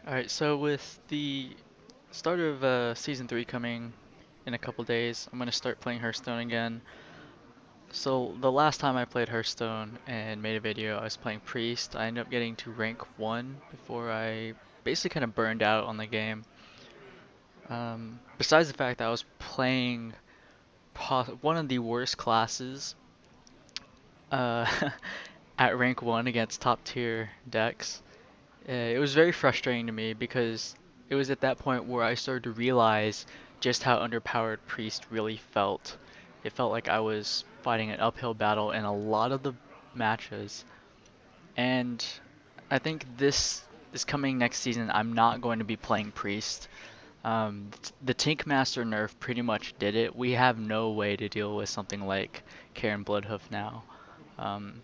Alright, so with the start of Season 3 coming in a couple days, I'm going to start playing Hearthstone again. So the last time I played Hearthstone and made a video, I was playing Priest. I ended up getting to rank 1 before I basically kind of burned out on the game. Besides the fact that I was playing one of the worst classes uh, at rank 1 against top tier decks. It was very frustrating to me because it was at that point where I started to realize just how underpowered Priest really felt. It felt like I was fighting an uphill battle in a lot of the matches. And I think this coming next season, I'm not going to be playing Priest. The Tink Master nerf pretty much did it. We have no way to deal with something like Karen Bloodhoof now. Um,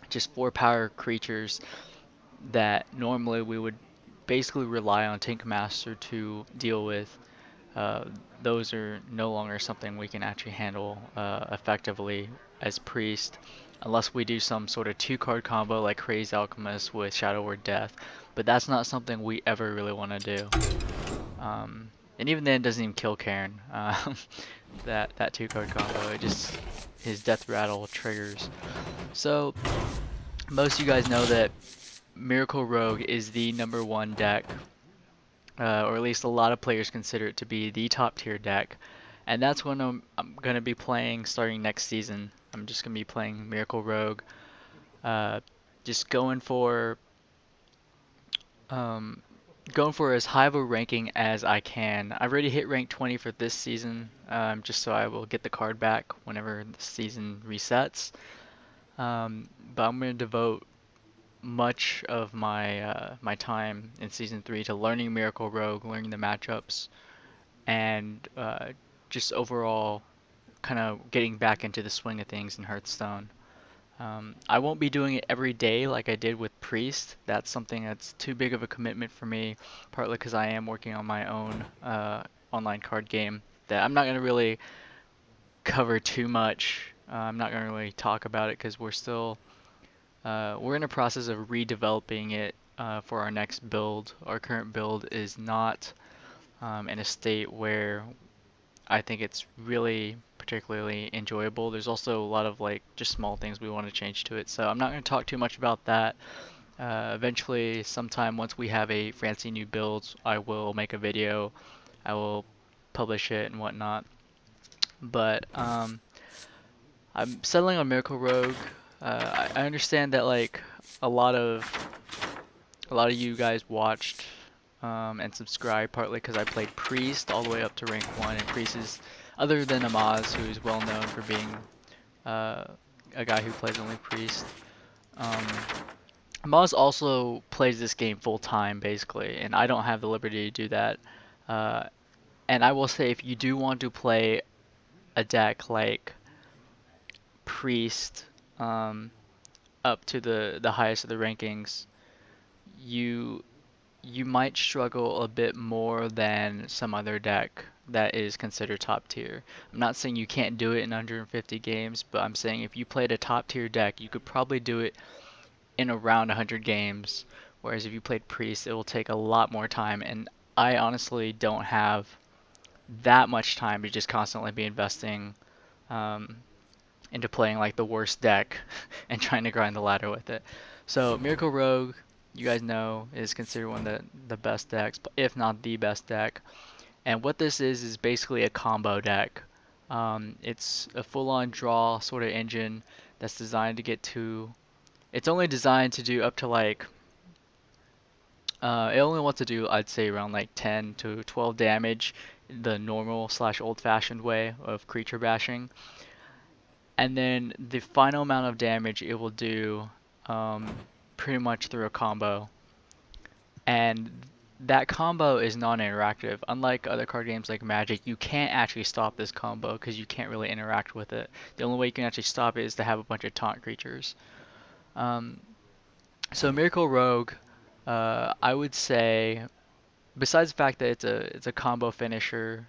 just 4 power creatures that normally we would basically rely on Tank Master to deal with. Uh, those are no longer something we can actually handle effectively as Priest, unless we do some sort of 2 card combo like Crazed Alchemist with Shadow Word Death. But that's not something we ever really want to do. And even then, it doesn't even kill Karen. That 2 card combo, it just his Death Rattle triggers. So most of you guys know that Miracle Rogue is the #1 deck, or at least a lot of players consider it to be the top tier deck, and that's when I'm going to be playing starting next season. I'm just going to be playing Miracle Rogue, uh, just um, going for as high of a ranking as I can. I've already hit rank 20 for this season, just so I will get the card back whenever the season resets. But I'm going to devote much of my time in season 3 to learning Miracle Rogue, learning the matchups, and just overall kind of getting back into the swing of things in Hearthstone. I won't be doing it every day like I did with Priest. That's something that's too big of a commitment for me, partly because I am working on my own online card game that I'm not going to really cover too much. I'm not going to really talk about it because we're in a process of redeveloping it for our next build. Our current build is not in a state where I think it's really particularly enjoyable. There's also a lot of like just small things we want to change to it. So I'm not going to talk too much about that. Eventually, sometime once we have a fancy new build, I will make a video. I will publish it and whatnot. But I'm settling on Miracle Rogue. I understand that like a lot of a lot of you guys watched and subscribed partly because I played Priest all the way up to rank 1, and Priest is, other than Amaz, who is well known for being uh, a guy who plays only Priest. Um, Amaz also plays this game full time basically, and I don't have the liberty to do that. Uh, and I will say, if you do want to play a deck like Priest um, up to the highest of the rankings, you you might struggle a bit more than some other deck that is considered top tier. I'm not saying you can't do it in 150 games, but I'm saying if you played a top tier deck, you could probably do it in around 100 games. Whereas if you played Priest, it will take a lot more time, and I honestly don't have that much time to just constantly be investing um, into playing like the worst deck and trying to grind the ladder with it. So Miracle Rogue, you guys know, is considered one of the best decks, if not the best deck. And what this is basically a combo deck. It's a full-on draw sort of engine that's designed to get to. It's only designed to do up to like. It only wants to do, I'd say, around like 10 to 12 damage, the normal slash old-fashioned way of creature bashing. And then the final amount of damage it will do um, pretty much through a combo. And that combo is non-interactive. Unlike other card games like Magic, you can't actually stop this combo because you can't really interact with it. The only way you can actually stop it is to have a bunch of taunt creatures. Um, so Miracle Rogue, I would say, besides the fact that it's a combo finisher,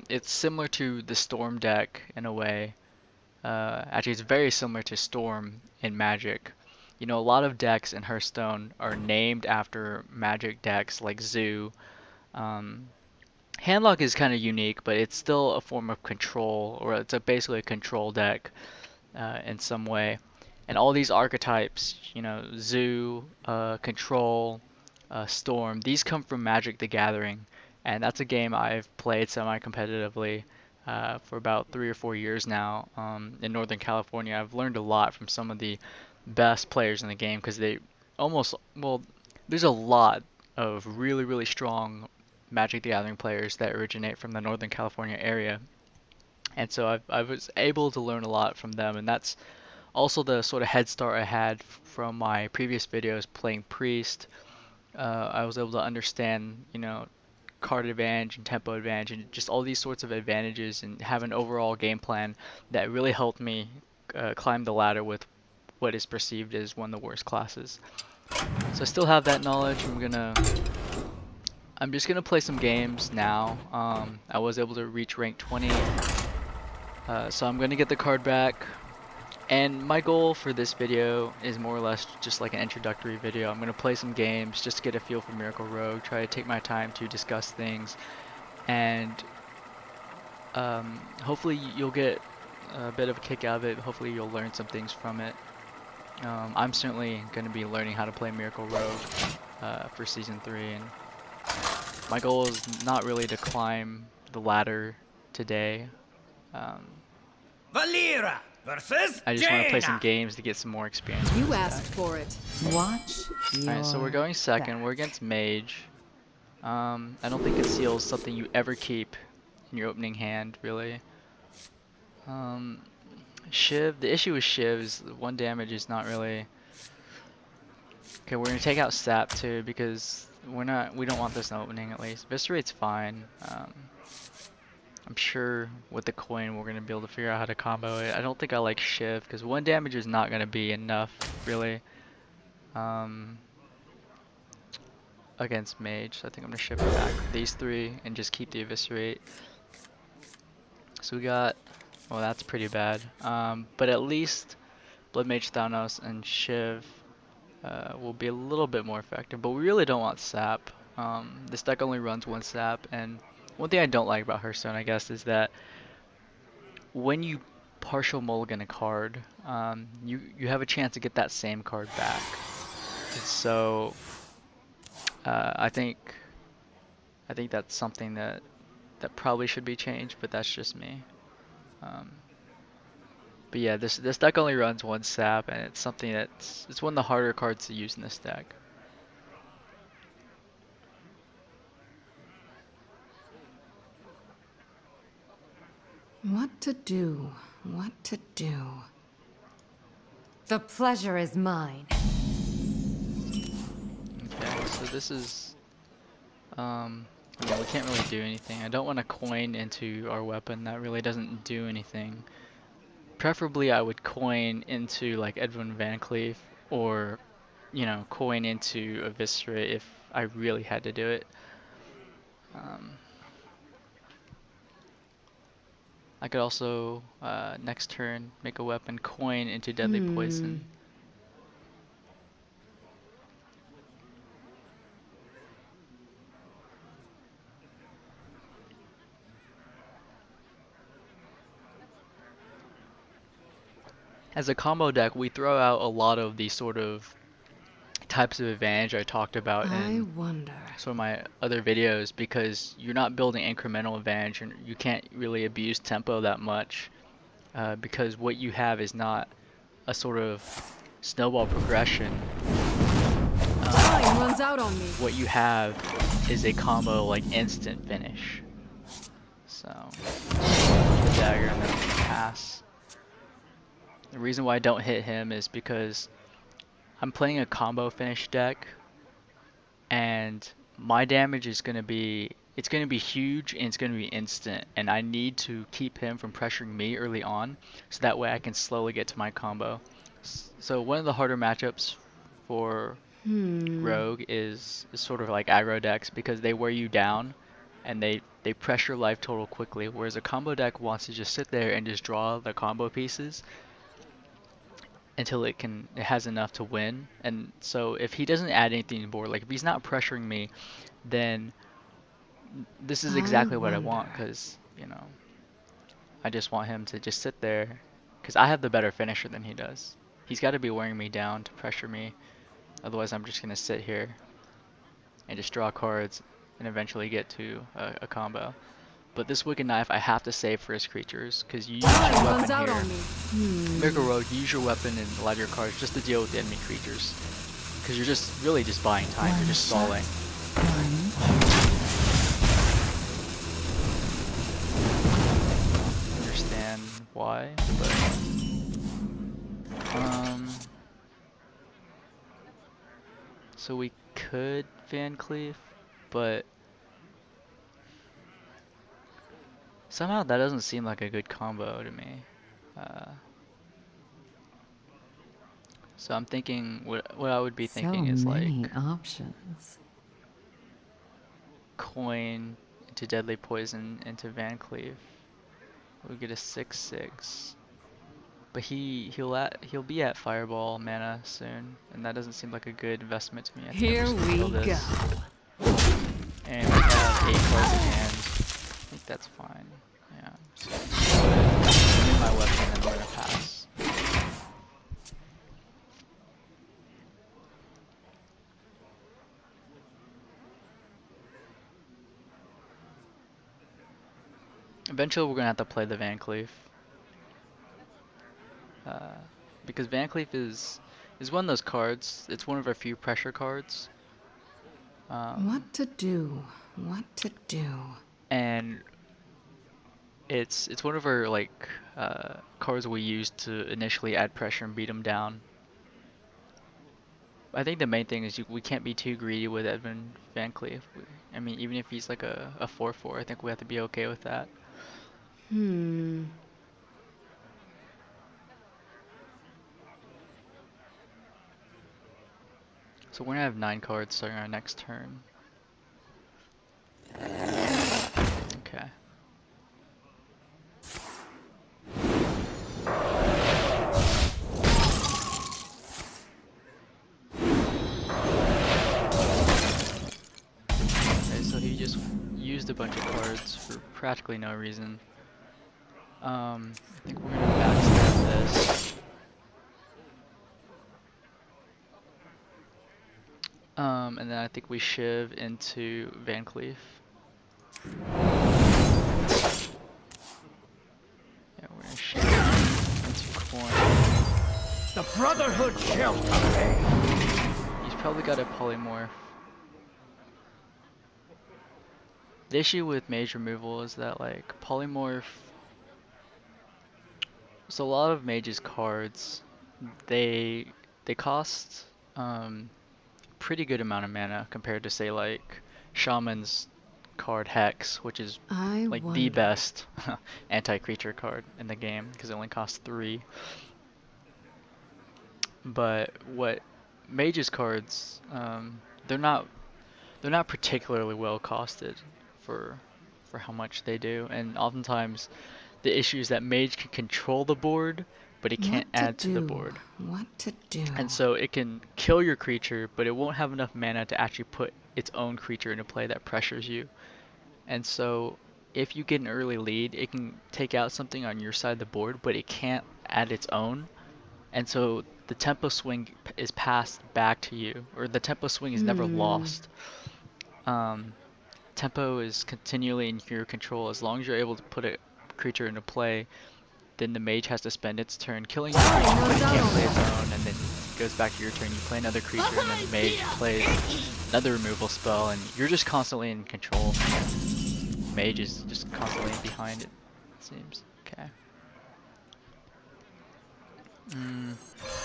it's similar to the Storm deck in a way. Actually, it's very similar to Storm in Magic. You know, a lot of decks in Hearthstone are named after Magic decks like Zoo. Um, Handlock is kind of unique, but it's still a form of control, or it's basically a control deck in some way. And all these archetypes, you know, Zoo, Control, Storm, these come from Magic the Gathering. And that's a game I've played semi-competitively for about 3 or 4 years now in Northern California. I've learned a lot from some of the best players in the game because they almost, well, there's a lot of really, really strong Magic the Gathering players that originate from the Northern California area. And so I was able to learn a lot from them, and that's also the sort of head start I had from my previous videos playing Priest. I was able to understand, you know, card advantage and tempo advantage and just all these sorts of advantages and have an overall game plan that really helped me climb the ladder with what is perceived as one of the worst classes. So I still have that knowledge. I'm just gonna play some games now. I was able to reach rank 20, so I'm gonna get the card back. And my goal for this video is more or less just like an introductory video. I'm going to play some games just to get a feel for Miracle Rogue, try to take my time to discuss things, and hopefully you'll get a bit of a kick out of it. Hopefully you'll learn some things from it. I'm certainly going to be learning how to play Miracle Rogue for Season 3, and my goal is not really to climb the ladder today. Valera versus I just want to play some Jaina. games to get some more experience. You asked for it. Watch your Alright, so we're going second. We're against Mage. I don't think Conceal is something you ever keep in your opening hand, really. Shiv, the issue with Shiv is 1 damage is not really... Okay, we're gonna take out Sap too because we don't want this in opening at least. Viscerate's fine. I'm sure with the coin we're gonna be able to figure out how to combo it. I don't think I like Shiv because 1 damage is not gonna be enough really against Mage. So I think I'm gonna ship it back with these 3 and just keep the Eviscerate. So we got, well, that's pretty bad. But at least Blood Mage Thanos and Shiv will be a little bit more effective. But we really don't want Sap. This deck only runs 1 Sap, and one thing I don't like about Hearthstone, I guess, is that when you partial mulligan a card, you have a chance to get that same card back. So I think that's something that probably should be changed, but that's just me. But yeah, this deck only runs 1 Sap, and it's something it's one of the harder cards to use in this deck. What to do? What to do? The pleasure is mine. Okay, so this is, I mean, we can't really do anything. I don't want to coin into our weapon. That really doesn't do anything. Preferably, I would coin into like Edwin Van Cleef, or, you know, coin into Eviscerate if I really had to do it. I could also, next turn, make a weapon, coin into Deadly Poison. As a combo deck, we throw out a lot of the sort of types of advantage I talked about in some of my other videos, because you're not building incremental advantage and you can't really abuse tempo that much because what you have is not a sort of snowball progression. Time runs out on me. What you have is a combo like instant finish. So the dagger and then pass. The reason why I don't hit him is because I'm playing a combo finish deck, and my damage is going to be, it's going to be huge and it's going to be instant, and I need to keep him from pressuring me early on so that way I can slowly get to my combo. So one of the harder matchups for Rogue is sort of like aggro decks, because they wear you down and they pressure life total quickly, whereas a combo deck wants to just sit there and just draw the combo pieces. until it has enough to win. And so if he doesn't add anything to the board, like if he's not pressuring me, then this is I exactly what I want, wonder. because I just want him to just sit there, because I have the better finisher than he does. He's got to be wearing me down to pressure me, otherwise I'm just gonna sit here and just draw cards and eventually get to a combo. But this Wicked Knife I have to save for his creatures, because you use your Time runs weapon out here. on me. Miracle Rogue, you use your weapon and a lot of your cards just to deal with the enemy creatures. Because you're just really just buying time, you're just stalling. Understand why, but so we could Van Cleef, but somehow that doesn't seem like a good combo to me. Uh, so I'm thinking what I would be So thinking is like many options. coin into Deadly Poison into Van Cleef. We'll get a 6/6. But he'll be at Fireball mana soon, and that doesn't seem like a good investment to me. I think I'm Here just gonna we kill go. this. And we have 8 cards in hand. I think that's fine. Yeah. So give me my weapon and I'm gonna pass. Eventually we're gonna have to play the Van Cleef. Because Van Cleef is one of those cards. It's one of our few pressure cards. What to do? What to do? And it's one of our like cards we use to initially add pressure and beat him down. I think the main thing is we can't be too greedy with Edmund Van Cleef. I mean, even if he's like a 4/4, I think we have to be okay with that. So we're gonna have 9 cards starting our next turn. Okay. Okay, so he just used a bunch of cards for practically no reason. I think we're gonna backstab this. And then I think we shiv into Van Cleef. Yeah, we're gonna shiv into coin. The Brotherhood shall prevail. He's probably got a polymorph. The issue with mage removal is that like polymorph. So a lot of mage's cards, they cost pretty good amount of mana compared to say like Shaman's card Hex, which is I like wonder. the best anti-creature card in the game because it only costs 3. But what mage's cards, they're not particularly well costed for how much they do, and oftentimes the issue is that mage can control the board, but it can't What to add to the do? board. What to do? And so it can kill your creature, but it won't have enough mana to actually put its own creature into play that pressures you. And so if you get an early lead, it can take out something on your side of the board, but it can't add its own. And so the tempo swing is passed back to you, or the tempo swing is never lost. Tempo is continually in your control. As long as you're able to put a creature into play, then the mage has to spend its turn killing you, but it can't play its own, and then it goes back to your turn. You play another creature, and then the mage plays another removal spell, and you're just constantly in control. Mage is just constantly behind it seems. Okay.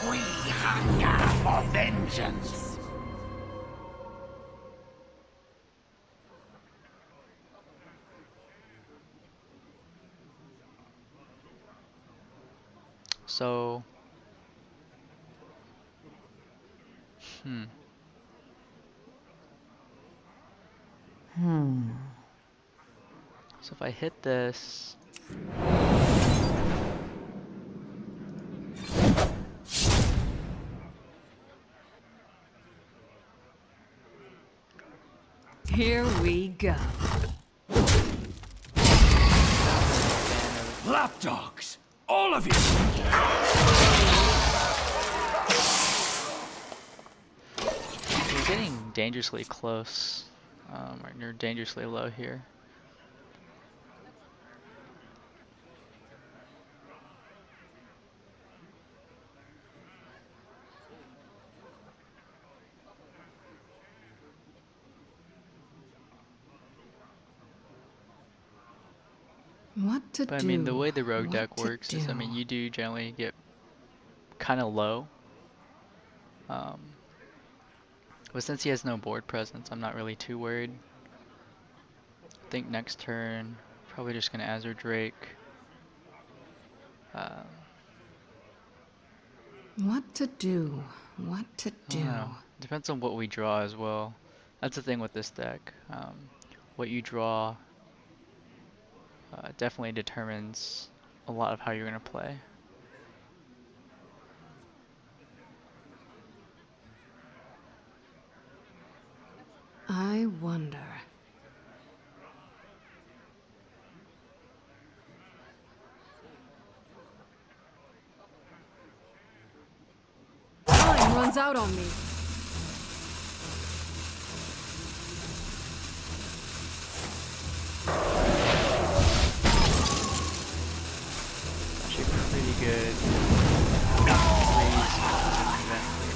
We hunger for vengeance. So, so if I hit this, Here we go. Lapdogs! All of you! We're getting dangerously close. Or dangerously low here. What to But do? I mean, the way the rogue what deck to works is, I mean, do? you do generally get kind of low. But since he has no board presence, I'm not really too worried. I think next turn, probably just gonna Azure Drake. What to do? What to I do? don't know. Depends on what we draw as well. That's the thing with this deck. What you draw definitely determines a lot of how you're gonna play. I wonder. Time runs out on me. Actually pretty good. Freeze eventually.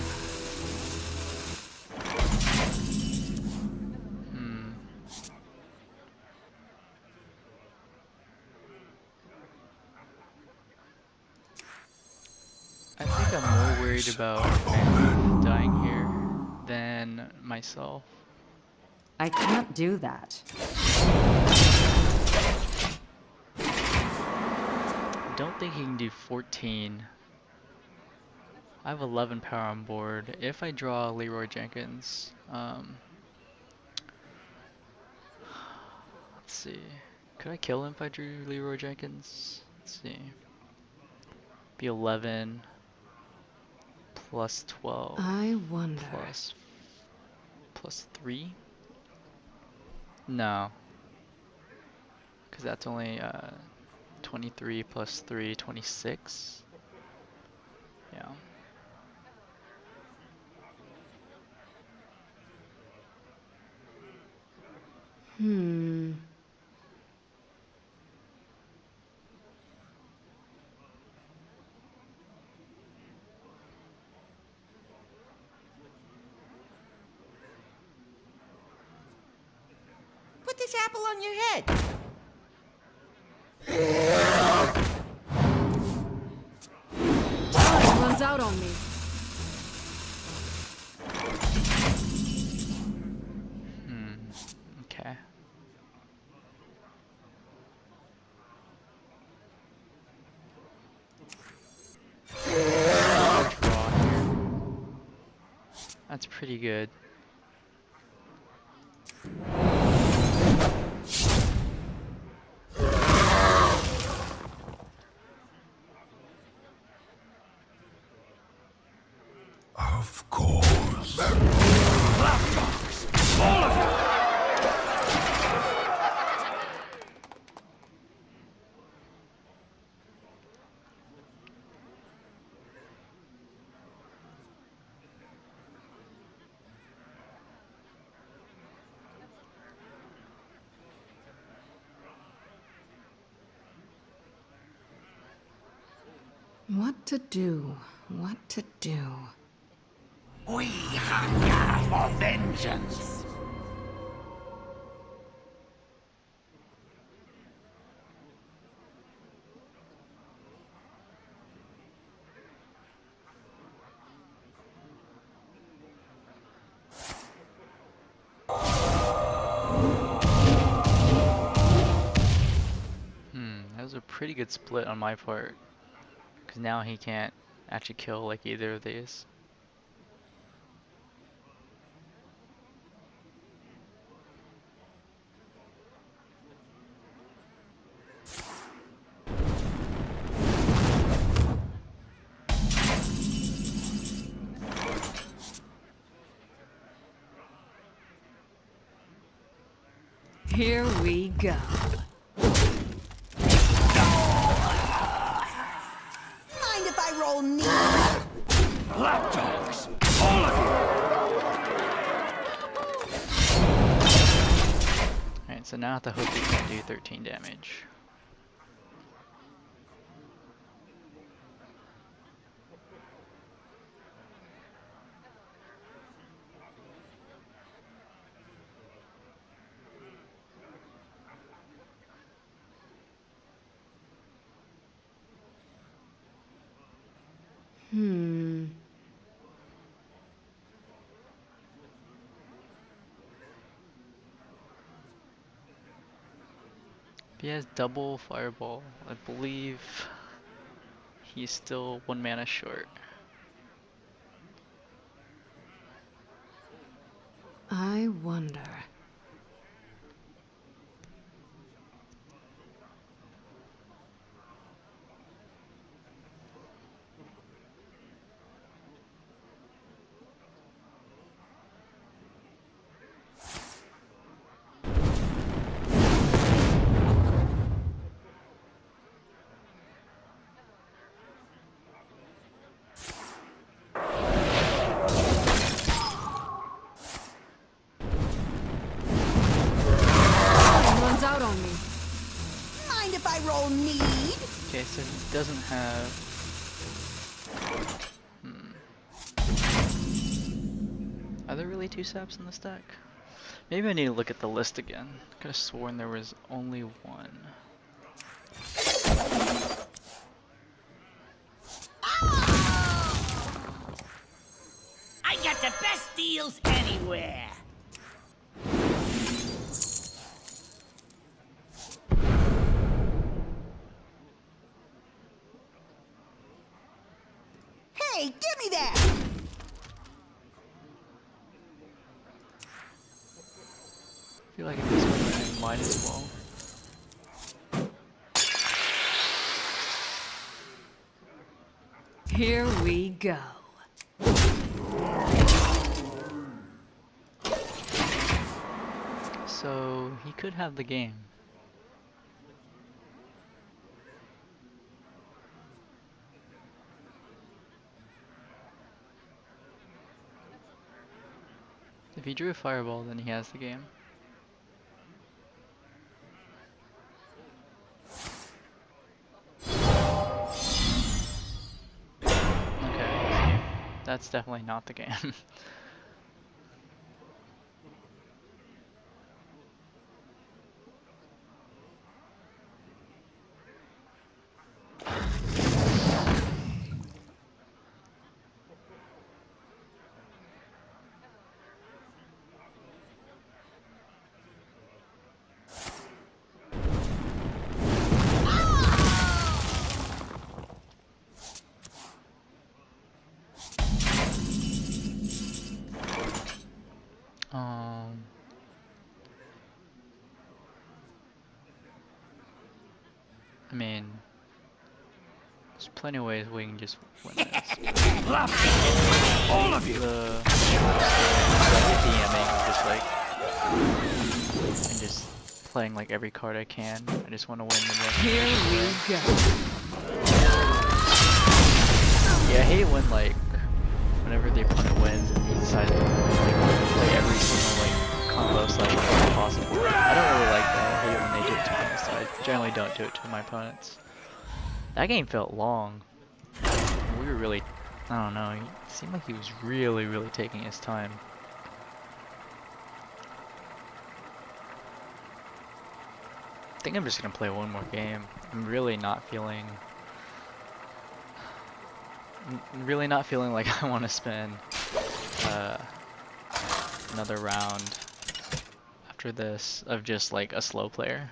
I think I'm more worried about Vanguard dying here than myself. I can't do that. I don't think he can do 14. I have 11 power on board. If I draw Leroy Jenkins, let's see. Could I kill him if I drew Leroy Jenkins? Let's see. Be 11 plus 12 I wonder. plus 3? No. Because that's only 23 plus 3, 26. Yeah. Put this apple on your head. Time runs out on me. Okay. Draw here. That's pretty good. Of course. Lapdogs! All of you! What to do? What to do? We hunger for vengeance. That was a pretty good split on my part. Because now he can't actually kill like either of these. Here we go. Mind if I roll knee? Lapdogs! All of you! Alright, so now I have to hope he can't do 13 damage. If he has double fireball, I believe he's still 1 mana short. I wonder. Time runs out on me. Mind if I roll need? Okay, so he doesn't have... Are there really 2 saps in this deck? Maybe I need to look at the list again. Could have sworn there was only 1. I got the best deals anywhere. Hey, give me that! I feel like at this point I might as well. Here we go. So he could have the game. If he drew a fireball, then he has the game. Okay, that's definitely not the game. I mean, there's plenty of ways we can just win this. Lapdogs! All of you! The DMing, just like, and just playing like every card I can. I just want to win the most. Here we go. Yeah, I hate when like, whenever the opponent wins and he decides to like, play every single like combo cycle possible. I don't really like that. I hate it when they do it to me, so I generally don't do it to my opponents. That game felt long. We were really, I don't know, it seemed like he was really taking his time. I think I'm just gonna play one more game. I'm really not feeling like I want to spend another round after this of just like a slow player.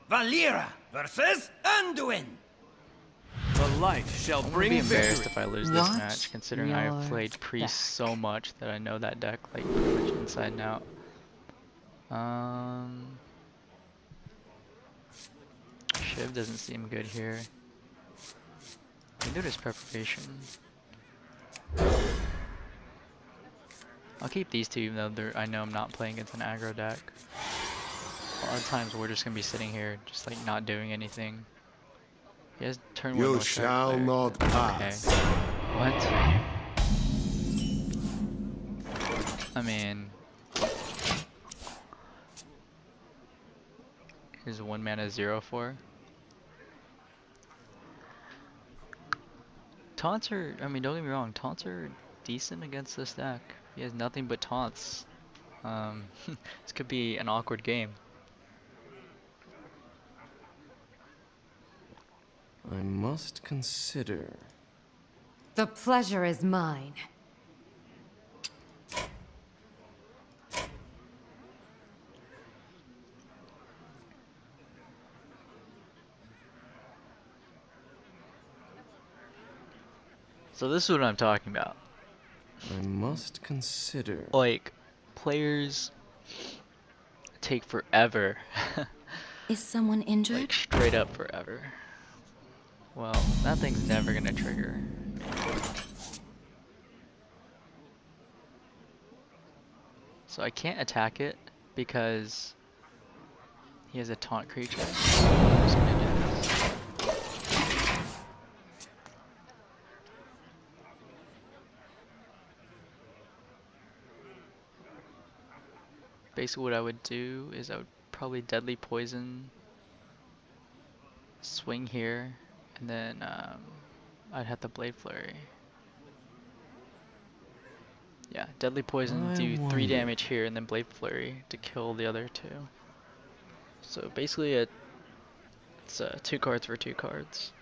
Valera versus Anduin! The light shall I'm gonna bring be embarrassed victory. if I lose this Watch match, considering I've your played Priest back. so much that I know that deck like pretty much inside and out. Shiv doesn't seem good here. I can do this preparation. I'll keep these two even though I know I'm not playing against an aggro deck. A lot of times we're just gonna be sitting here, just like not doing anything. He has turn one. You North Star shall cleric. not pass. Okay. What? I mean, here's a 1 mana 0/4. Taunts are, I mean, don't get me wrong, taunts are decent against this deck. He has nothing but taunts. This could be an awkward game. I must consider. The pleasure is mine. So this is what I'm talking about. I must consider. Like, players take forever. Is someone injured? Like, straight up forever. Well, that thing's never gonna trigger. So I can't attack it because he has a taunt creature. I'm just gonna do this. Basically what I would do is I would probably deadly poison, swing here, and then I'd have the Blade Flurry. Yeah, deadly poison, I do 3 wonder. damage here, and then Blade Flurry to kill the other 2. So basically it's 2 cards for 2 cards.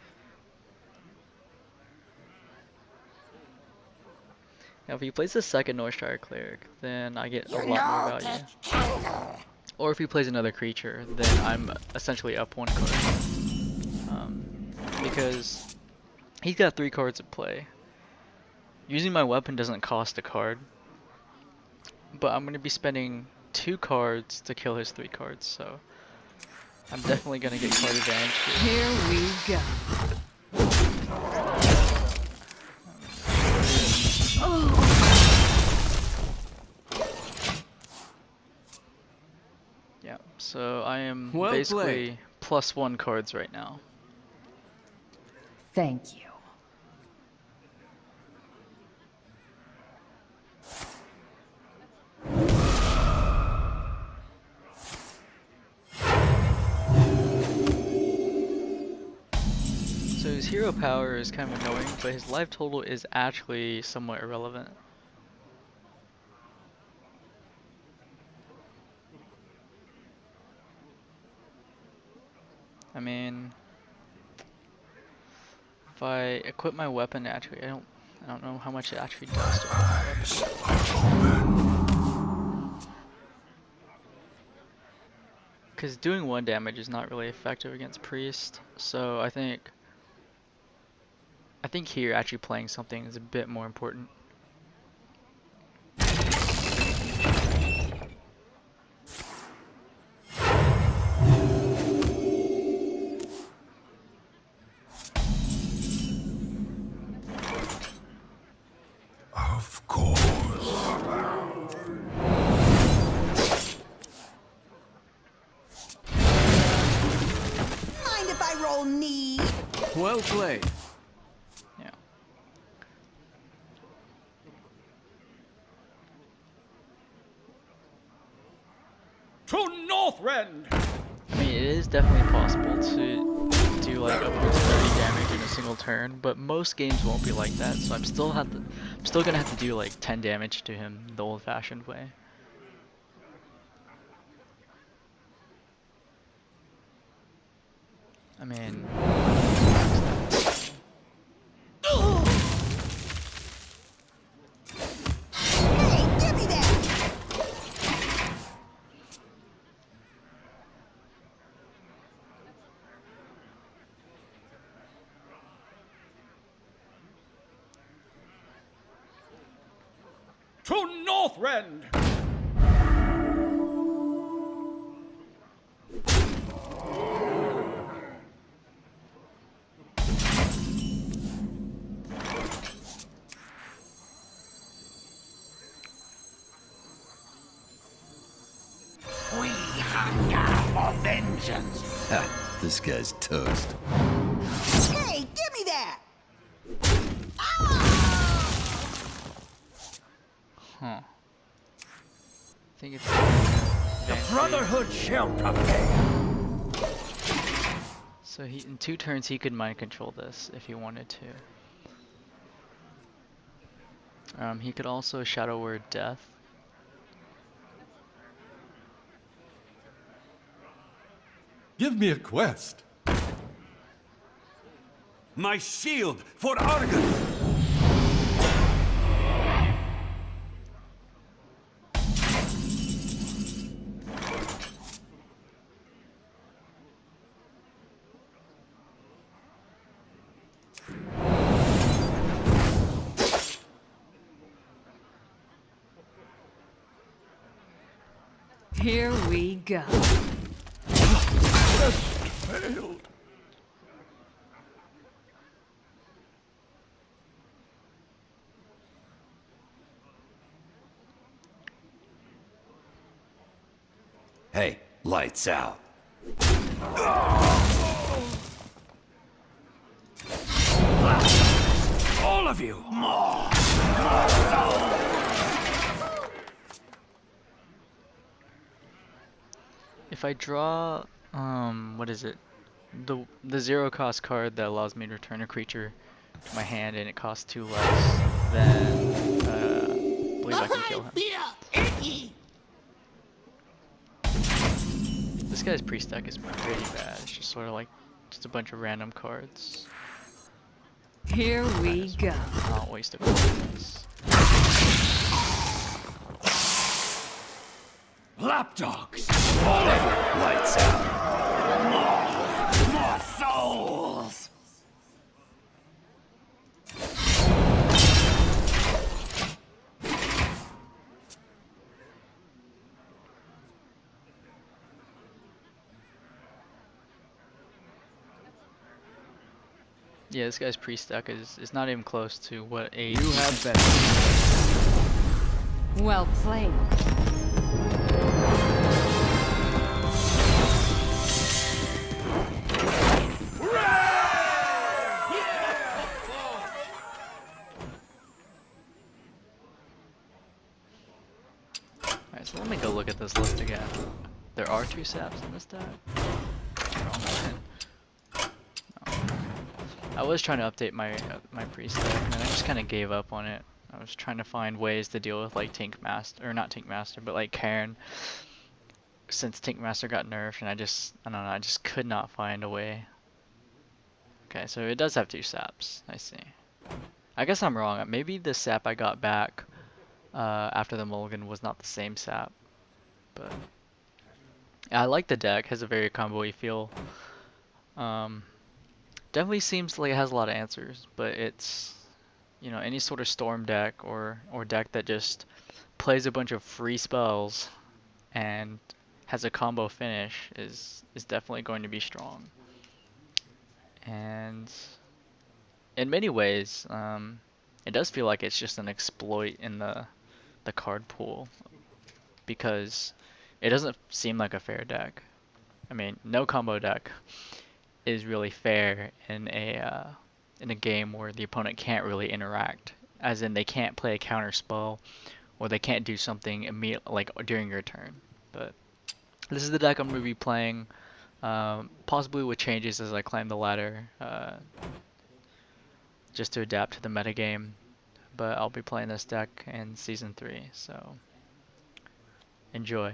Now if he plays the second Northshire Cleric, then I get a lot more value. Or if he plays another creature, then I'm essentially up 1 card. Because he's got 3 cards at play. Using my weapon doesn't cost a card, but I'm going to be spending 2 cards to kill his 3 cards, so I'm definitely going to get card advantage here. Here we go. Yeah, so I am Well basically +1 cards right now. Thank you. So his hero power is kind of annoying, but his life total is actually somewhat irrelevant. I mean, if I equip my weapon, actually, I don't know how much it actually does to equip my weapon. Because doing 1 damage is not really effective against Priest, so I think here actually playing something is a bit more important. Of course. Mind if I roll need? Well played. Yeah. To Northrend! I mean, it is definitely possible to do like upwards of 30 damage in a single turn, but most games won't be like that. So I'm still gonna have to do like 10 damage to him the old-fashioned way. I mean, Hey, give me that! To Northrend! We hunger. vengeance. Ha, this guy's toast. Hey, give me that! Huh. I think it's The Brotherhood shall prevail. so he in 2 turns he could mind control this if he wanted to. He could also Shadow Word Death. Give me a quest. My shield for Argus. Here we go. Failed. Hey, lights out. All of you! If I draw, what is it? The 0 cost card that allows me to return a creature to my hand and it costs 2 less, then I believe I can kill him. This guy's priest deck is pretty bad. It's just sort of like just a bunch of random cards. Here we go. Not waste a card on this. Lapdogs! All of you! Lights out! More souls! Yeah, this guy's priest deck is not even close to what a You have better. Well played. Alright, so let me go look at this list again. There are 2 saps in this deck? Wrong one. No. I was trying to update my priest deck, and then I just kind of gave up on it. I was trying to find ways to deal with like Tank Master, or not Tank Master, but like Karin, since Tank Master got nerfed, and I don't know, I just could not find a way. Okay, so it does have 2 saps, I see. I guess I'm wrong, maybe the sap I got back after the mulligan was not the same sap, but I like the deck, has a very combo-y feel. Definitely seems like it has a lot of answers, but it's, you know, any sort of storm deck or deck that just plays a bunch of free spells and has a combo finish is definitely going to be strong. And in many ways, it does feel like it's just an exploit in the card pool, because it doesn't seem like a fair deck. I mean, no combo deck is really fair in a game where the opponent can't really interact, as in they can't play a counter spell or they can't do something immediately like during your turn. But this is the deck I'm going to be playing, possibly with changes as I climb the ladder, just to adapt to the metagame. But I'll be playing this deck in Season 3, so enjoy.